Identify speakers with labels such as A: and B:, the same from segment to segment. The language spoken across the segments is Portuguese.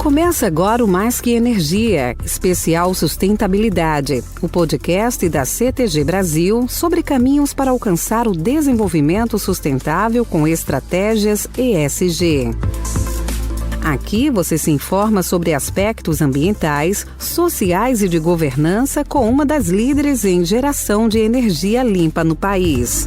A: Começa agora o Mais Que Energia, especial Sustentabilidade, o podcast da CTG Brasil sobre caminhos para alcançar o desenvolvimento sustentável com estratégias ESG. Aqui você se informa sobre aspectos ambientais, sociais e de governança com uma das líderes em geração de energia limpa no país.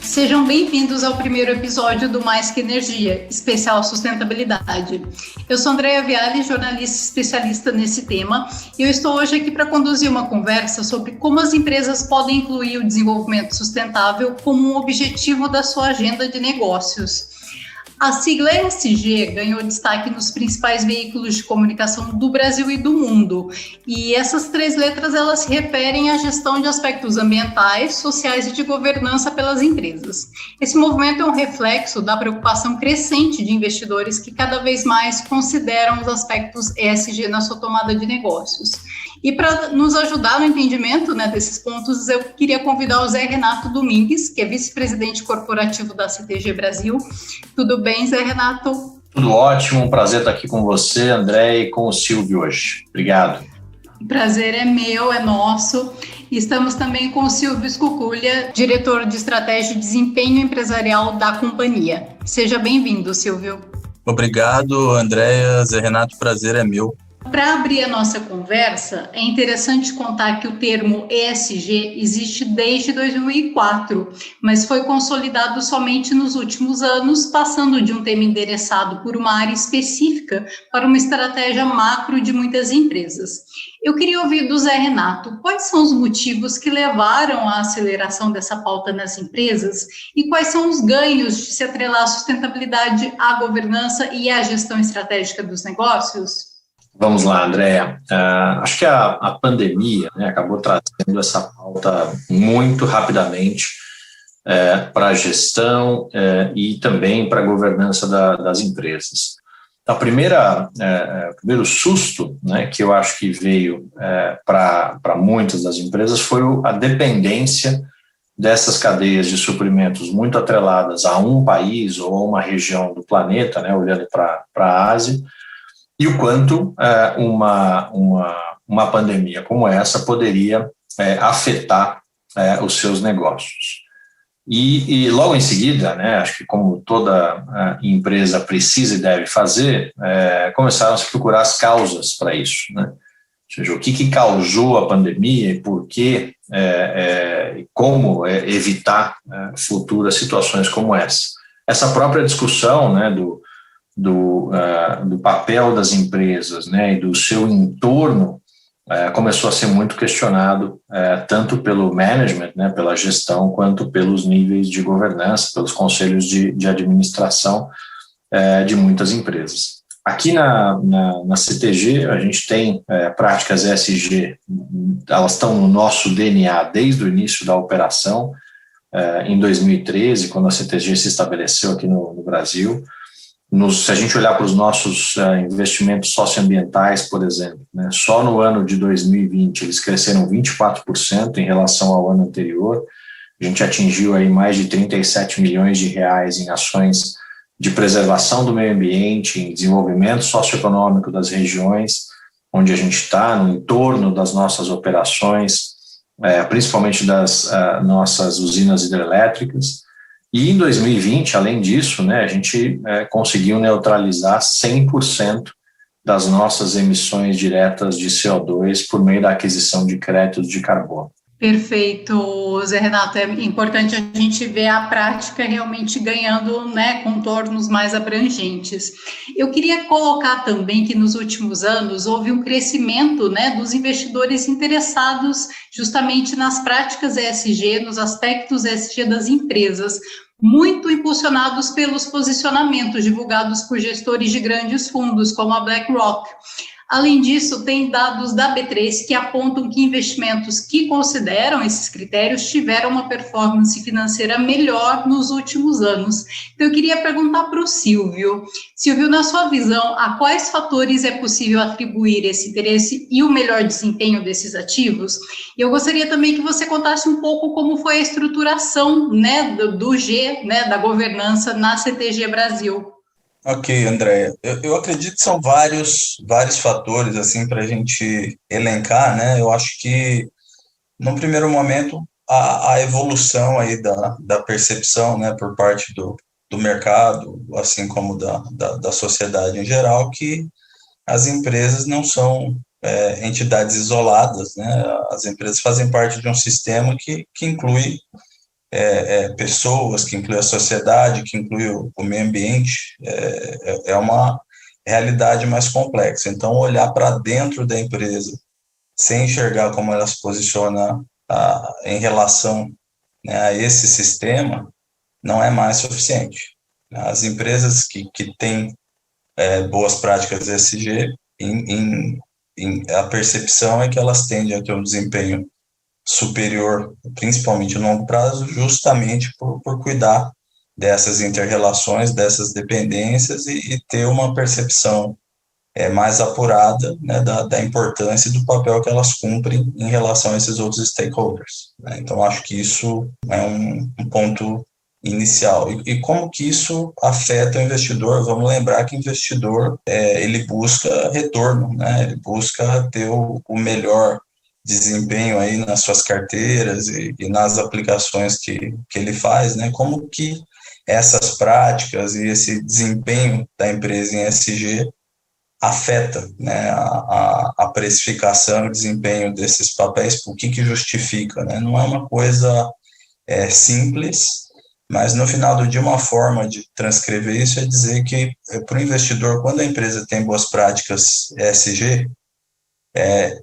B: Sejam bem-vindos ao primeiro episódio do Mais Que Energia, especial Sustentabilidade. Eu sou Andréa Viale, jornalista especialista nesse tema, e eu estou hoje aqui para conduzir uma conversa sobre como as empresas podem incluir o desenvolvimento sustentável como um objetivo da sua agenda de negócios. A sigla ESG ganhou destaque nos principais veículos de comunicação do Brasil e do mundo. E essas três letras, elas se referem à gestão de aspectos ambientais, sociais e de governança pelas empresas. Esse movimento é um reflexo da preocupação crescente de investidores que cada vez mais consideram os aspectos ESG na sua tomada de negócios. E para nos ajudar no entendimento, desses pontos, eu queria convidar o Zé Renato Domingues, que é vice-presidente corporativo da CTG Brasil. Tudo bem, Zé Renato?
C: Tudo ótimo, um prazer estar aqui com você, André, e com o Silvio hoje. Obrigado.
B: O prazer é meu, é nosso. E estamos também com o Silvio Scuculha, diretor de estratégia e desempenho empresarial da companhia. Seja bem-vindo, Silvio.
D: Obrigado, Andréa, Zé Renato, o prazer é meu.
B: Para abrir a nossa conversa, é interessante contar que o termo ESG existe desde 2004, mas foi consolidado somente nos últimos anos, passando de um tema endereçado por uma área específica para uma estratégia macro de muitas empresas. Eu queria ouvir do Zé Renato quais são os motivos que levaram à aceleração dessa pauta nas empresas e quais são os ganhos de se atrelar a sustentabilidade à governança e à gestão estratégica dos negócios?
C: Vamos lá, Andréa. Acho que a pandemia acabou trazendo essa pauta muito rapidamente para a gestão e também para a governança das empresas. O primeiro susto que eu acho que veio para muitas das empresas foi a dependência dessas cadeias de suprimentos muito atreladas a um país ou a uma região do planeta, olhando para a Ásia, e o quanto uma pandemia como essa poderia afetar os seus negócios. E logo em seguida, acho que como toda empresa precisa e deve fazer, começaram a se procurar as causas para isso. Ou seja, o que causou a pandemia e por quê, como evitar futuras situações como essa. Essa própria discussão do papel das empresas e do seu entorno começou a ser muito questionado, tanto pelo management, pela gestão, quanto pelos níveis de governança, pelos conselhos de administração de muitas empresas. Aqui na CTG, a gente tem práticas ESG, elas estão no nosso DNA desde o início da operação, em 2013, quando a CTG se estabeleceu aqui no Brasil. Se a gente olhar para os nossos investimentos socioambientais, por exemplo, só no ano de 2020 eles cresceram 24% em relação ao ano anterior. A gente atingiu aí mais de 37 milhões de reais em ações de preservação do meio ambiente, em desenvolvimento socioeconômico das regiões onde a gente está, no entorno das nossas operações, principalmente das nossas usinas hidrelétricas. E em 2020, além disso, a gente conseguiu neutralizar 100% das nossas emissões diretas de CO2 por meio da aquisição de créditos de carbono.
B: Perfeito, Zé Renato. É importante a gente ver a prática realmente ganhando contornos mais abrangentes. Eu queria colocar também que nos últimos anos houve um crescimento dos investidores interessados justamente nas práticas ESG, nos aspectos ESG das empresas, muito impulsionados pelos posicionamentos divulgados por gestores de grandes fundos, como a BlackRock. Além disso, tem dados da B3 que apontam que investimentos que consideram esses critérios tiveram uma performance financeira melhor nos últimos anos. Então, eu queria perguntar para o Silvio. Silvio, na sua visão, a quais fatores é possível atribuir esse interesse e o melhor desempenho desses ativos? E eu gostaria também que você contasse um pouco como foi a estruturação do G, da governança na CTG Brasil.
D: Ok, Andréia. Eu acredito que são vários fatores assim para a gente elencar, né? Eu acho que, num primeiro momento, a evolução aí da percepção, né, por parte do mercado, assim como da sociedade em geral, que as empresas não são entidades isoladas, né? As empresas fazem parte de um sistema que inclui pessoas, que inclui a sociedade, que inclui o meio ambiente, é uma realidade mais complexa. Então, olhar para dentro da empresa, sem enxergar como ela se posiciona em relação, né, a esse sistema, não é mais suficiente. As empresas que têm boas práticas ESG, a percepção é que elas tendem a ter um desempenho superior, principalmente no longo prazo, justamente por cuidar dessas inter-relações, dessas dependências e ter uma percepção mais apurada, né, da importância e do papel que elas cumprem em relação a esses outros stakeholders, né? Então, acho que isso é um ponto inicial. E como que isso afeta o investidor? Vamos lembrar que o investidor, ele busca retorno, né? Ele busca ter o melhor desempenho aí nas suas carteiras e nas aplicações que ele faz, né? Como que essas práticas e esse desempenho da empresa em ESG afeta, né, a precificação e o desempenho desses papéis, o que justifica, né? Não é uma coisa simples, mas no final do dia uma forma de transcrever isso é dizer que para o investidor, quando a empresa tem boas práticas ESG,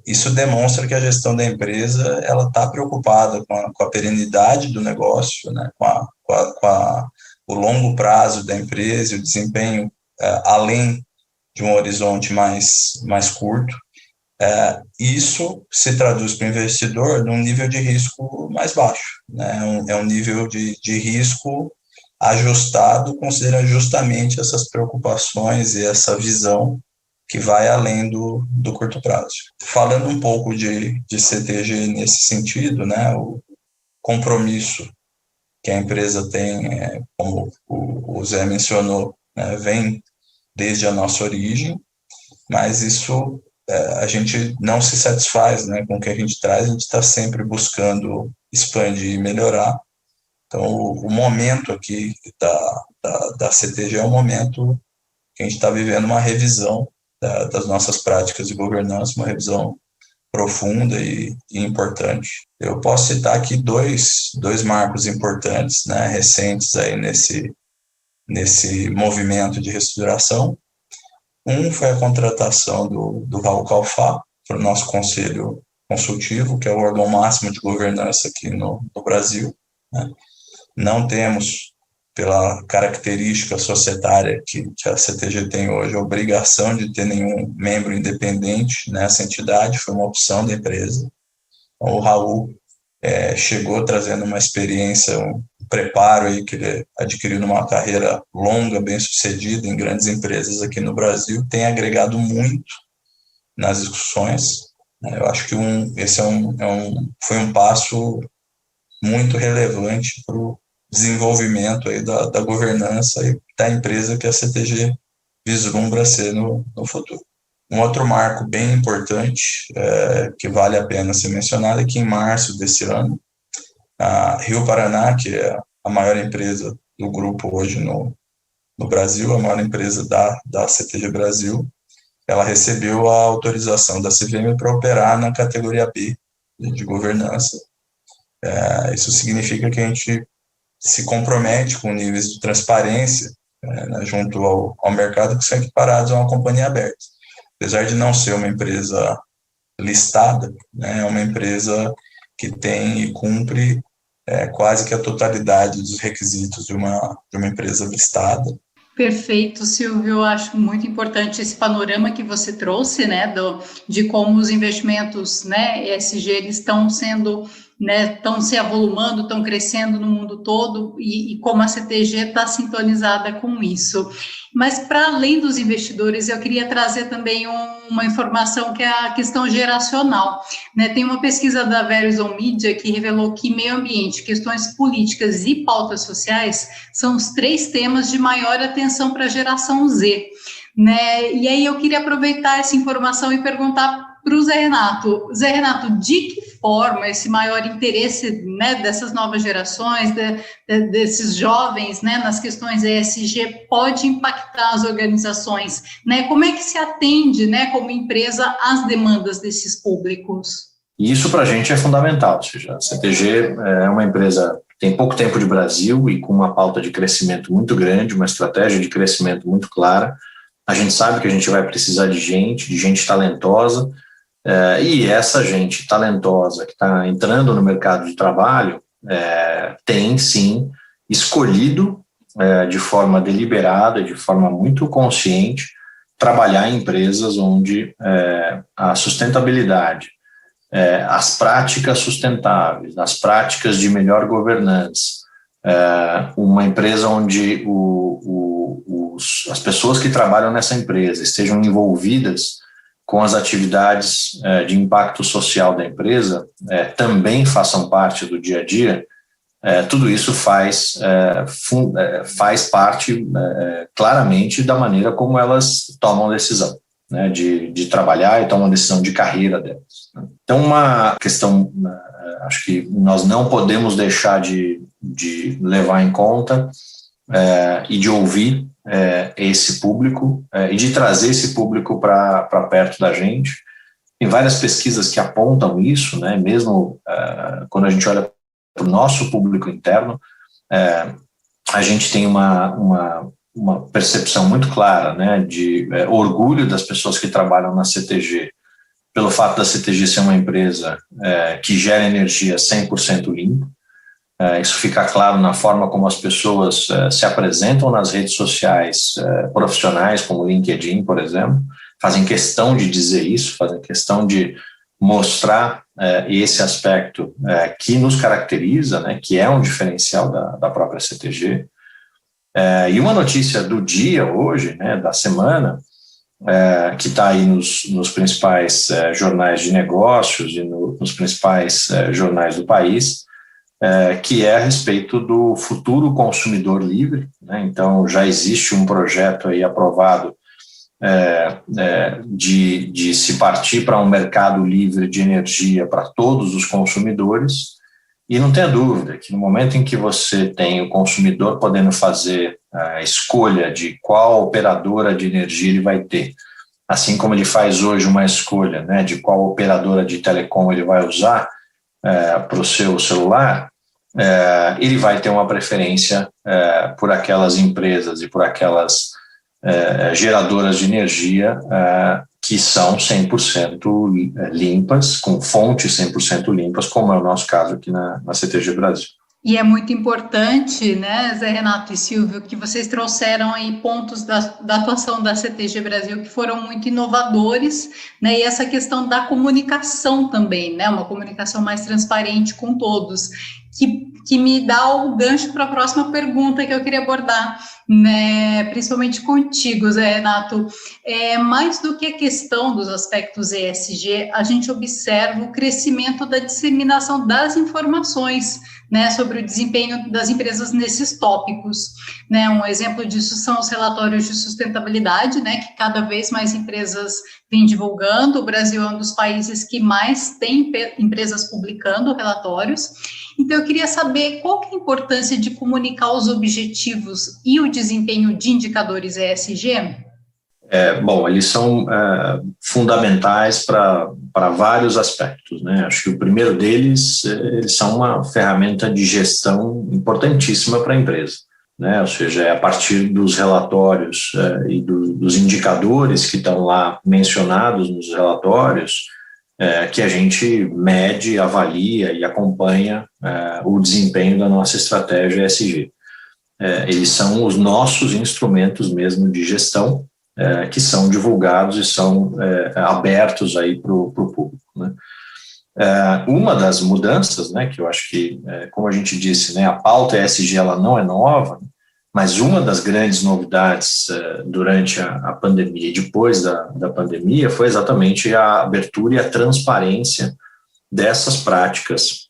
D: isso demonstra que a gestão da empresa ela está preocupada com a perenidade do negócio, né, com o longo prazo da empresa e o desempenho além de um horizonte mais curto. Isso se traduz para o investidor num nível de risco mais baixo, né? É um nível de risco ajustado, considerando justamente essas preocupações e essa visão que vai além do curto prazo. Falando um pouco de CTG nesse sentido, né, o compromisso que a empresa tem, como o Zé mencionou, né, vem desde a nossa origem, mas isso a gente não se satisfaz, né, com o que a gente traz, a gente está sempre buscando expandir e melhorar. Então, o momento aqui da CTG é um momento que a gente está vivendo uma revisão das nossas práticas de governança, uma revisão profunda e importante. Eu posso citar aqui dois marcos importantes, né, recentes aí nesse movimento de reestruturação. Um foi a contratação do Raul Calfá para o nosso conselho consultivo, que é o órgão máximo de governança aqui no Brasil, né? Não temos, pela característica societária que a CTG tem hoje, a obrigação de ter nenhum membro independente nessa entidade, foi uma opção da empresa. Então, o Raul chegou trazendo uma experiência, um preparo aí que ele adquiriu numa carreira longa, bem sucedida em grandes empresas aqui no Brasil, tem agregado muito nas discussões. Eu acho que esse foi um passo muito relevante para o desenvolvimento aí da governança e da empresa que a CTG vislumbra ser no futuro. Um outro marco bem importante, que vale a pena ser mencionado, é que em março desse ano, a Rio Paraná, que é a maior empresa do grupo hoje no Brasil, a maior empresa da CTG Brasil, ela recebeu a autorização da CVM para operar na categoria B de governança. Isso significa que a gente se compromete com níveis de transparência, né, junto ao mercado, que são equiparados a uma companhia aberta. Apesar de não ser uma empresa listada, né, é uma empresa que tem e cumpre quase que a totalidade dos requisitos de uma empresa listada.
B: Perfeito, Silvio. Eu acho muito importante esse panorama que você trouxe, né, de como os investimentos, né, ESG, eles estão sendo né, estão se avolumando, estão crescendo no mundo todo, e como a CTG está sintonizada com isso. Mas, para além dos investidores, eu queria trazer também uma informação que é a questão geracional, né? Tem uma pesquisa da Verizon Media que revelou que meio ambiente, questões políticas e pautas sociais são os 3 temas de maior atenção para a geração Z, né? E aí eu queria aproveitar essa informação e perguntar para o Zé Renato. Zé Renato, de que forma esse maior interesse, né, dessas novas gerações, desses jovens, né, nas questões ESG pode impactar as organizações, né? Como é que se atende, né, como empresa, às demandas desses públicos?
C: E isso para a gente é fundamental, ou seja, a CTG é uma empresa que tem pouco tempo de Brasil e com uma pauta de crescimento muito grande, uma estratégia de crescimento muito clara. A gente sabe que a gente vai precisar de gente talentosa, e essa gente talentosa que está entrando no mercado de trabalho tem, sim, escolhido de forma deliberada, de forma muito consciente, trabalhar em empresas onde a sustentabilidade, as práticas sustentáveis, as práticas de melhor governança, uma empresa onde as pessoas que trabalham nessa empresa estejam envolvidas com as atividades de impacto social da empresa, também façam parte do dia a dia, tudo isso faz parte claramente da maneira como elas tomam decisão, né, de trabalhar e tomam decisão de carreira delas. Então, uma questão, acho que nós não podemos deixar de levar em conta e de ouvir esse público e de trazer esse público para perto da gente. Tem várias pesquisas que apontam isso, né? Mesmo quando a gente olha para o nosso público interno, a gente tem uma percepção muito clara, né, de orgulho das pessoas que trabalham na CTG, pelo fato da CTG ser uma empresa que gera energia 100% limpa. Isso fica claro na forma como as pessoas se apresentam nas redes sociais profissionais, como o LinkedIn, por exemplo, fazem questão de dizer isso, fazem questão de mostrar esse aspecto que nos caracteriza, né, que é um diferencial da própria CTG. E uma notícia do dia hoje, né, da semana, que está aí nos principais jornais de negócios e nos principais jornais do país, que é a respeito do futuro consumidor livre, né? Então, já existe um projeto aí aprovado de se partir para um mercado livre de energia para todos os consumidores, e não tenha dúvida que no momento em que você tem o consumidor podendo fazer a escolha de qual operadora de energia ele vai ter, assim como ele faz hoje uma escolha, né, de qual operadora de telecom ele vai usar para o seu celular, ele vai ter uma preferência por aquelas empresas e por aquelas geradoras de energia que são 100% limpas, com fontes 100% limpas, como é o nosso caso aqui na CTG Brasil.
B: E é muito importante, né, Zé Renato e Silvio, que vocês trouxeram aí pontos da atuação da CTG Brasil que foram muito inovadores, né, e essa questão da comunicação também, né, uma comunicação mais transparente com todos, que me dá o gancho para a próxima pergunta que eu queria abordar, né, principalmente contigo, Zé Renato. Mais do que a questão dos aspectos ESG, a gente observa o crescimento da disseminação das informações, né, sobre o desempenho das empresas nesses tópicos, né? Um exemplo disso são os relatórios de sustentabilidade, né, que cada vez mais empresas vêm divulgando. O Brasil é um dos países que mais tem empresas publicando relatórios. Então, eu queria saber qual que é a importância de comunicar os objetivos e o desempenho de indicadores ESG?
C: Bom, eles são fundamentais para vários aspectos, né? Acho que o primeiro deles, eles são uma ferramenta de gestão importantíssima para a empresa, né? Ou seja, é a partir dos relatórios e dos indicadores que estão lá mencionados nos relatórios que a gente mede, avalia e acompanha o desempenho da nossa estratégia ESG. Eles são os nossos instrumentos mesmo de gestão, que são divulgados e são abertos aí para o público, né? Uma das mudanças, né, que eu acho que, como a gente disse, né, a pauta ESG ela não é nova, mas uma das grandes novidades durante a pandemia e depois da pandemia foi exatamente a abertura e a transparência dessas práticas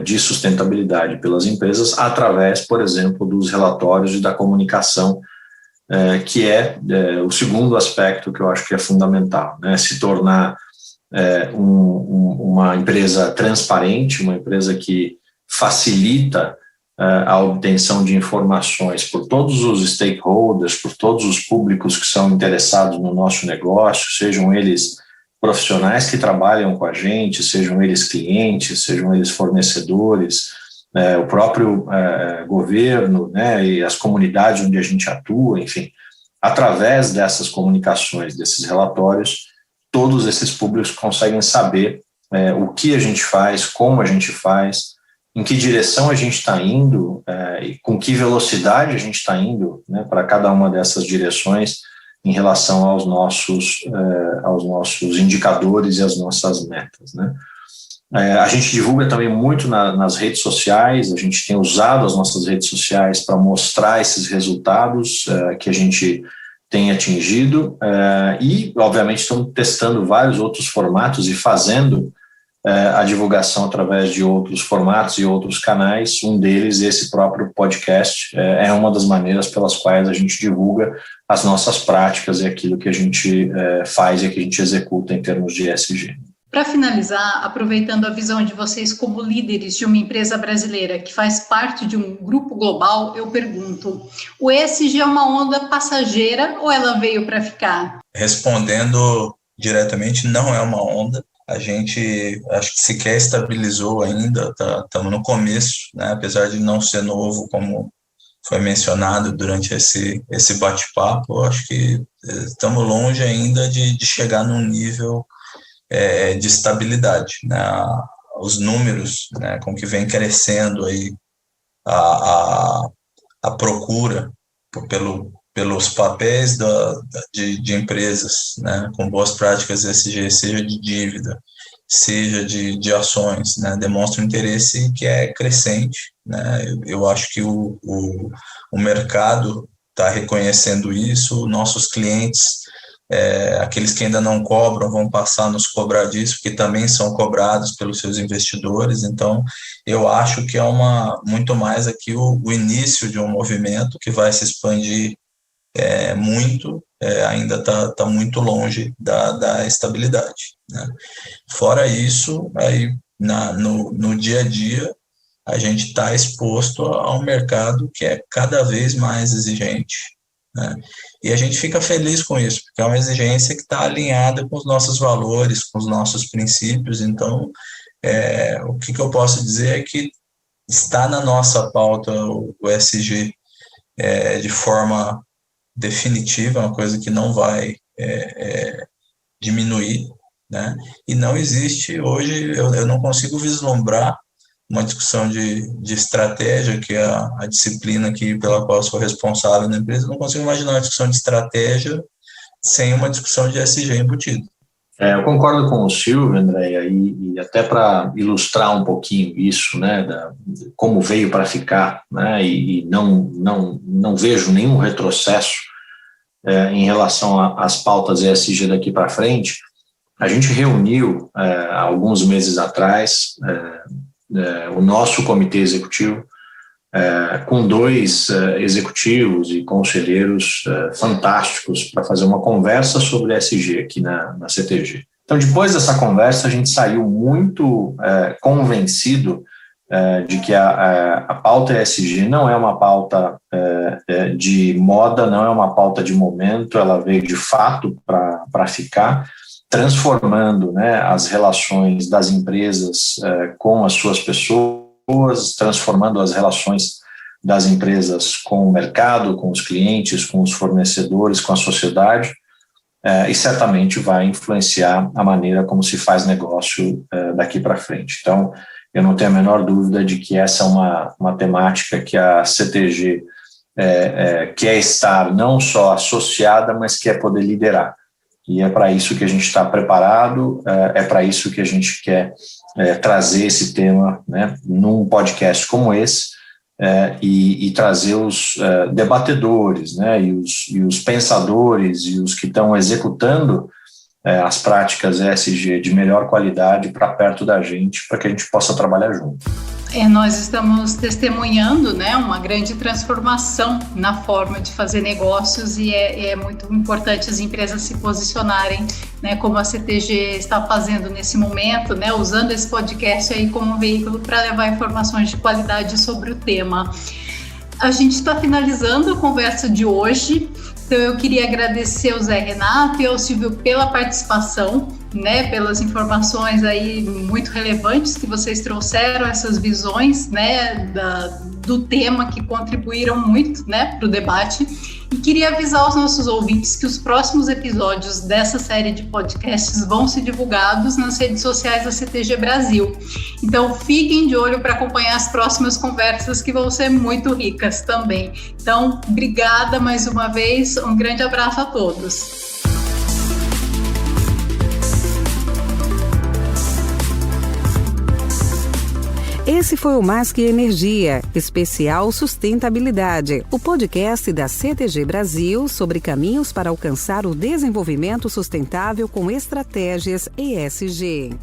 C: de sustentabilidade pelas empresas através, por exemplo, dos relatórios e da comunicação, que é o segundo aspecto que eu acho que é fundamental, né, se tornar uma empresa transparente, uma empresa que facilita a obtenção de informações por todos os stakeholders, por todos os públicos que são interessados no nosso negócio, sejam eles profissionais que trabalham com a gente, sejam eles clientes, sejam eles fornecedores, o próprio governo, né, e as comunidades onde a gente atua, enfim, através dessas comunicações, desses relatórios, todos esses públicos conseguem saber o que a gente faz, como a gente faz, em que direção a gente está indo e com que velocidade a gente está indo, né, para cada uma dessas direções em relação aos nossos indicadores e às nossas metas, né. A gente divulga também muito nas redes sociais, a gente tem usado as nossas redes sociais para mostrar esses resultados que a gente tem atingido e, obviamente, estamos testando vários outros formatos e fazendo a divulgação através de outros formatos e outros canais. Um deles, esse próprio podcast, é uma das maneiras pelas quais a gente divulga as nossas práticas e aquilo que a gente faz e que a gente executa em termos de ESG.
B: Para finalizar, aproveitando a visão de vocês como líderes de uma empresa brasileira que faz parte de um grupo global, eu pergunto, o ESG é uma onda passageira ou ela veio para ficar?
D: Respondendo diretamente, não é uma onda. A gente, acho que sequer estabilizou ainda, estamos no começo, né? Apesar de não ser novo, como foi mencionado durante esse bate-papo, acho que estamos longe ainda de chegar num nível de estabilidade, né? Os números, né, com que vem crescendo aí a procura pelos papéis de empresas, né, com boas práticas ESG, seja de dívida, seja de ações, né, demonstra um interesse que é crescente, né. Eu acho que o mercado está reconhecendo isso, nossos clientes, aqueles que ainda não cobram vão passar a nos cobrar disso, que também são cobrados pelos seus investidores. Então, eu acho que é muito mais aqui o início de um movimento que vai se expandir muito, ainda está muito longe da estabilidade, né? Fora isso, aí no dia a dia, a gente está exposto a um mercado que é cada vez mais exigente, né? E a gente fica feliz com isso, porque é uma exigência que está alinhada com os nossos valores, com os nossos princípios. Então, o que eu posso dizer é que está na nossa pauta o ESG de forma definitiva, é uma coisa que não vai diminuir, né? E não existe hoje, eu não consigo vislumbrar uma discussão de estratégia, que é a disciplina pela qual eu sou responsável na empresa. Eu não consigo imaginar uma discussão de estratégia sem uma discussão de ESG embutido.
C: Eu concordo com o Silvio, Andréia, e até para ilustrar um pouquinho isso, né, como veio para ficar, né, e não vejo nenhum retrocesso em relação às pautas ESG daqui para frente. A gente reuniu, há alguns meses atrás, o nosso comitê executivo, com 2 executivos e conselheiros fantásticos para fazer uma conversa sobre ESG aqui na CTG. Então, depois dessa conversa, a gente saiu muito convencido de que a pauta ESG não é uma pauta de moda, não é uma pauta de momento, ela veio de fato para ficar, transformando, né, as relações das empresas com as suas pessoas, transformando as relações das empresas com o mercado, com os clientes, com os fornecedores, com a sociedade, e certamente vai influenciar a maneira como se faz negócio daqui para frente. Então, eu não tenho a menor dúvida de que essa é uma temática que a CTG quer estar não só associada, mas quer poder liderar. E é para isso que a gente está preparado, é para isso que a gente quer trazer esse tema, né, num podcast como esse, e trazer os debatedores, né, e os pensadores e os que estão executando as práticas ESG de melhor qualidade para perto da gente, para que a gente possa trabalhar junto.
B: Nós estamos testemunhando, né, uma grande transformação na forma de fazer negócios e é muito importante as empresas se posicionarem, né, como a CTG está fazendo nesse momento, né, usando esse podcast aí como veículo para levar informações de qualidade sobre o tema. A gente está finalizando a conversa de hoje, então eu queria agradecer ao Zé Renato e ao Silvio pela participação, né, pelas informações aí muito relevantes que vocês trouxeram, essas visões, né, do tema que contribuíram muito, né, para o debate. E queria avisar os nossos ouvintes que os próximos episódios dessa série de podcasts vão ser divulgados nas redes sociais da CTG Brasil. Então, fiquem de olho para acompanhar as próximas conversas que vão ser muito ricas também. Então, obrigada mais uma vez, um grande abraço a todos.
A: Esse foi o Mais Que Energia, especial Sustentabilidade, o podcast da CTG Brasil sobre caminhos para alcançar o desenvolvimento sustentável com estratégias ESG.